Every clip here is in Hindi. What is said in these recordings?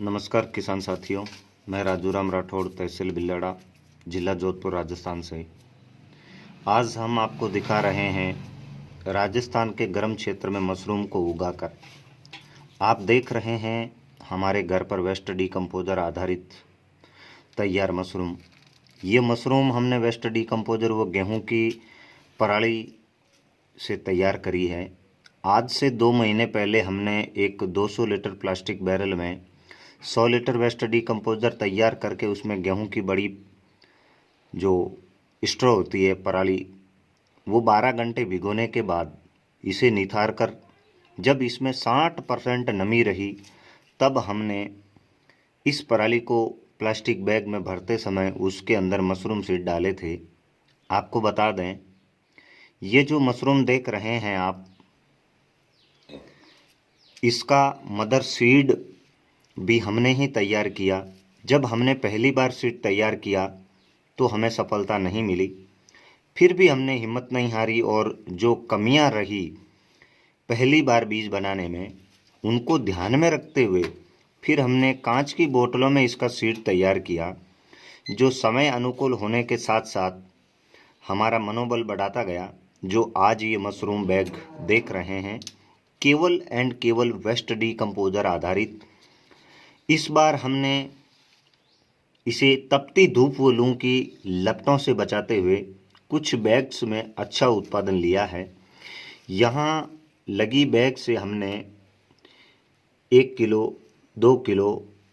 नमस्कार किसान साथियों, मैं राजूराम राठौड़, तहसील बिल्लाड़ा, जिला जोधपुर, राजस्थान से। आज हम आपको दिखा रहे हैं राजस्थान के गर्म क्षेत्र में मशरूम को उगाकर। आप देख रहे हैं हमारे घर पर वेस्ट डीकम्पोजर आधारित तैयार मशरूम। ये मशरूम हमने वेस्ट डीकम्पोजर व गेहूं की पराली से तैयार करी है। आज से 2 महीने पहले हमने एक 200 लीटर प्लास्टिक बैरल में 100 लीटर वेस्ट डीकम्पोजर तैयार करके उसमें गेहूं की बड़ी जो स्ट्रॉ होती है पराली, वो 12 घंटे भिगोने के बाद इसे निथार कर जब इसमें 60% नमी रही, तब हमने इस पराली को प्लास्टिक बैग में भरते समय उसके अंदर मशरूम सीड डाले थे। आपको बता दें, ये जो मशरूम देख रहे हैं आप, इसका मदर सीड भी हमने ही तैयार किया। जब हमने पहली बार सीड तैयार किया तो हमें सफलता नहीं मिली, फिर भी हमने हिम्मत नहीं हारी और जो कमियां रही पहली बार बीज बनाने में, उनको ध्यान में रखते हुए फिर हमने कांच की बोतलों में इसका सीड तैयार किया, जो समय अनुकूल होने के साथ साथ हमारा मनोबल बढ़ाता गया। जो आज ये मशरूम बैग देख रहे हैं, केवल एंड केवल वेस्ट डीकम्पोजर आधारित। इस बार हमने इसे तपती धूप व लू की लपटों से बचाते हुए कुछ बैग्स में अच्छा उत्पादन लिया है। यहाँ लगी बैग से हमने 1 किलो, 2 किलो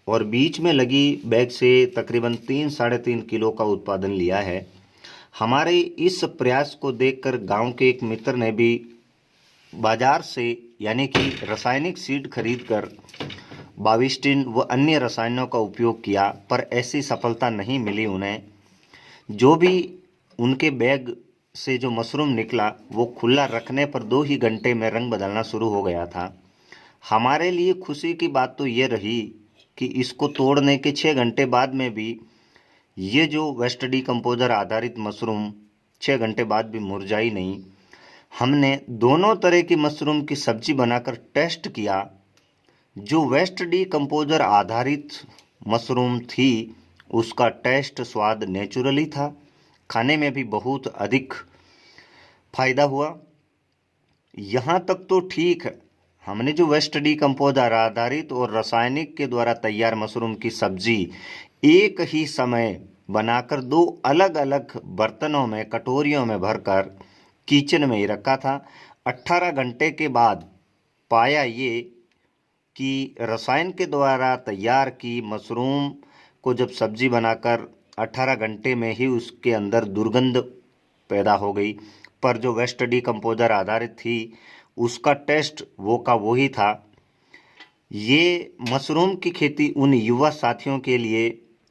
और बीच में लगी बैग से तकरीबन 3-3.5 किलो का उत्पादन लिया है। हमारे इस प्रयास को देखकर गांव के एक मित्र ने भी बाजार से यानी कि रासायनिक सीड खरीदकर बाविस्टिन व अन्य रसायनों का उपयोग किया, पर ऐसी सफलता नहीं मिली उन्हें। जो भी उनके बैग से जो मशरूम निकला, वो खुला रखने पर 2 ही घंटे में रंग बदलना शुरू हो गया था। हमारे लिए खुशी की बात तो ये रही कि इसको तोड़ने के 6 घंटे बाद में भी ये जो वेस्ट डीकम्पोजर आधारित मशरूम 6 घंटे बाद भी मुरझाई नहीं। हमने दोनों तरह की मशरूम की सब्जी बनाकर टेस्ट किया। जो वेस्ट डीकम्पोजर आधारित मशरूम थी, उसका टेस्ट स्वाद नेचुरली था, खाने में भी बहुत अधिक फायदा हुआ। यहाँ तक तो ठीक है, हमने जो वेस्ट डीकम्पोजर आधारित और रासायनिक के द्वारा तैयार मशरूम की सब्जी एक ही समय बनाकर 2 अलग अलग बर्तनों में, कटोरियों में भरकर किचन में ही रखा था। 18 घंटे के बाद पाया ये कि रसायन के द्वारा तैयार की मशरूम को जब सब्जी बनाकर 18 घंटे में ही उसके अंदर दुर्गंध पैदा हो गई, पर जो वेस्ट डीकम्पोजर आधारित थी उसका टेस्ट वो का वो ही था। ये मशरूम की खेती उन युवा साथियों के लिए,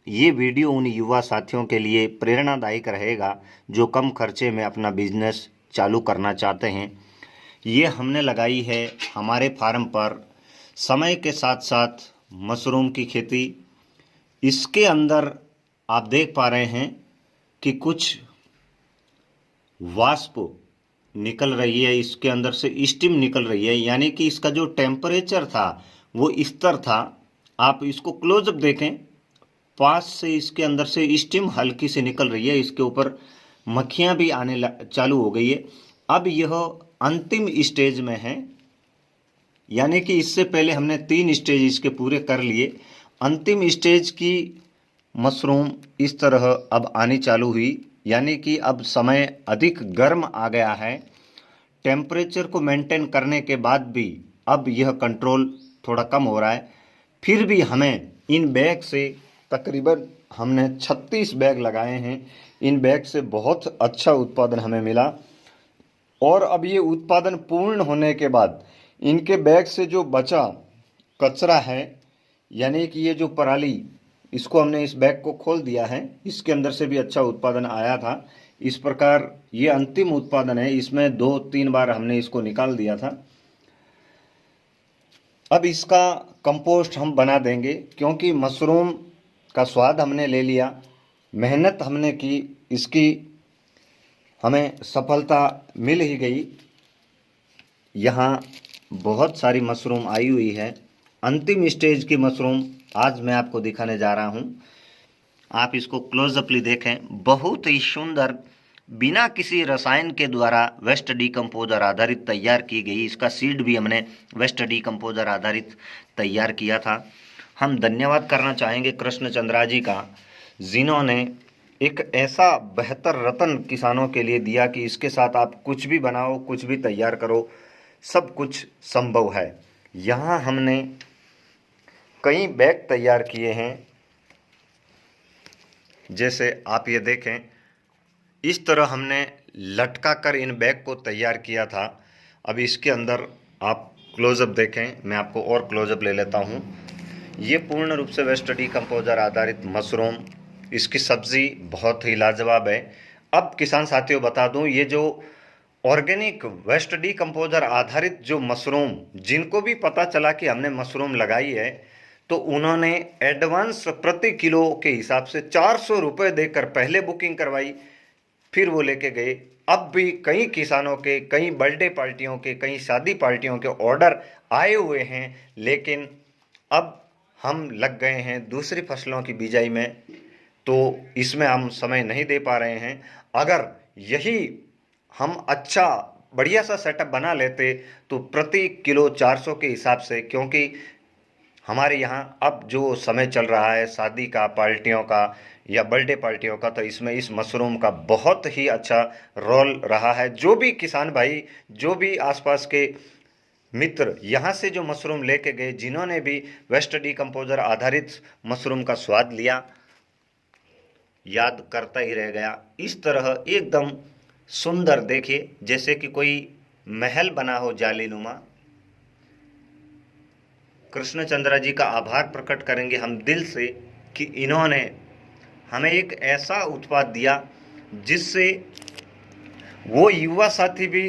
ये वीडियो उन युवा साथियों के लिए प्रेरणादायक रहेगा जो कम खर्चे में अपना बिजनेस चालू करना चाहते हैं। ये हमने लगाई है हमारे फार्म पर समय के साथ साथ मशरूम की खेती। इसके अंदर आप देख पा रहे हैं कि कुछ वाष्प निकल रही है, इसके अंदर से स्टीम निकल रही है, यानी कि इसका जो टेम्परेचर था वो स्तर था। आप इसको क्लोजअप देखें, पास से इसके अंदर से स्टीम हल्की से निकल रही है, इसके ऊपर मक्खियां भी आने चालू हो गई है। अब यह अंतिम स्टेज में है, यानी कि इससे पहले हमने 3 स्टेज इसके पूरे कर लिए। अंतिम स्टेज की मशरूम इस तरह अब आनी चालू हुई, यानी कि अब समय अधिक गर्म आ गया है। टेम्परेचर को मेंटेन करने के बाद भी अब यह कंट्रोल थोड़ा कम हो रहा है। फिर भी हमें इन बैग से तकरीबन हमने 36 बैग लगाए हैं। इन बैग से बहुत अच्छा उत्पादन हमें मिला और अब ये उत्पादन पूर्ण होने के बाद इनके बैग से जो बचा कचरा है, यानी कि ये जो पराली, इसको हमने इस बैग को खोल दिया है, इसके अंदर से भी अच्छा उत्पादन आया था। इस प्रकार ये अंतिम उत्पादन है, इसमें 2-3 बार हमने इसको निकाल दिया था। अब इसका कंपोस्ट हम बना देंगे, क्योंकि मशरूम का स्वाद हमने ले लिया, मेहनत हमने की, इसकी हमें सफलता मिल ही गई। यहाँ बहुत सारी मशरूम आई हुई है। अंतिम स्टेज की मशरूम आज मैं आपको दिखाने जा रहा हूँ। आप इसको क्लोजअपली देखें, बहुत ही सुंदर, बिना किसी रसायन के द्वारा वेस्ट डीकम्पोजर आधारित तैयार की गई। इसका सीड भी हमने वेस्ट डीकम्पोजर आधारित तैयार किया था। हम धन्यवाद करना चाहेंगे कृष्ण चंद्रा जी का, जिन्होंने एक ऐसा बेहतर रत्न किसानों के लिए दिया कि इसके साथ आप कुछ भी बनाओ, कुछ भी तैयार करो, सब कुछ संभव है। यहाँ हमने कई बैग तैयार किए हैं, जैसे आप ये देखें, इस तरह हमने लटका कर इन बैग को तैयार किया था। अब इसके अंदर आप क्लोजअप देखें, मैं आपको और क्लोजअप ले लेता हूँ। ये पूर्ण रूप से वेस्ट डीकम्पोजर आधारित मशरूम, इसकी सब्ज़ी बहुत ही लाजवाब है। अब किसान साथियों बता दूं, ये जो ऑर्गेनिक वेस्ट डीकम्पोजर आधारित जो मशरूम, जिनको भी पता चला कि हमने मशरूम लगाई है, तो उन्होंने एडवांस प्रति किलो के हिसाब से 400 रुपये देकर पहले बुकिंग करवाई, फिर वो लेके गए। अब भी कई किसानों के, कई बर्थडे पार्टियों के, कई शादी पार्टियों के ऑर्डर आए हुए हैं, लेकिन अब हम लग गए हैं दूसरी फसलों की बिजाई में, तो इसमें हम समय नहीं दे पा रहे हैं। अगर यही हम अच्छा बढ़िया सा सेटअप बना लेते तो प्रति किलो 400 के हिसाब से, क्योंकि हमारे यहाँ अब जो समय चल रहा है शादी का, पार्टियों का या बर्थडे पार्टियों का, तो इसमें इस मशरूम का बहुत ही अच्छा रोल रहा है। जो भी किसान भाई, जो भी आसपास के मित्र यहाँ से जो मशरूम लेके गए, जिन्होंने भी वेस्ट डीकम्पोजर आधारित मशरूम का स्वाद लिया, याद करता ही रह गया। इस तरह एकदम सुंदर, देखिए जैसे कि कोई महल बना हो जालीनुमा। कृष्णचंद्रा जी का आभार प्रकट करेंगे हम दिल से कि इन्होंने हमें एक ऐसा उत्पाद दिया जिससे वो युवा साथी भी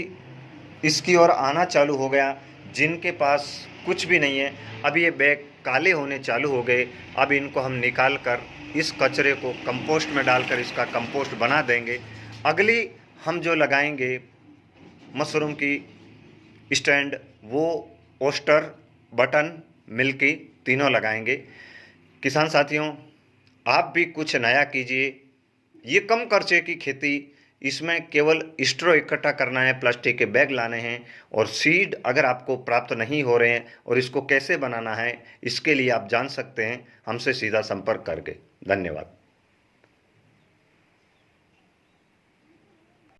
इसकी ओर आना चालू हो गया, जिनके पास कुछ भी नहीं है। अब ये बैग काले होने चालू हो गए। अब इनको हम निकाल कर इस कचरे को कंपोस्ट में डालकर इसका कंपोस्ट बना देंगे। अगली हम जो लगाएंगे मशरूम की स्टैंड, वो ओस्टर, बटन, मिल्की तीनों लगाएंगे। किसान साथियों, आप भी कुछ नया कीजिए। ये कम खर्चे की खेती, इसमें केवल स्ट्रॉ इकट्ठा करना है, प्लास्टिक के बैग लाने हैं, और सीड अगर आपको प्राप्त नहीं हो रहे हैं और इसको कैसे बनाना है, इसके लिए आप जान सकते हैं हमसे सीधा संपर्क करके। धन्यवाद।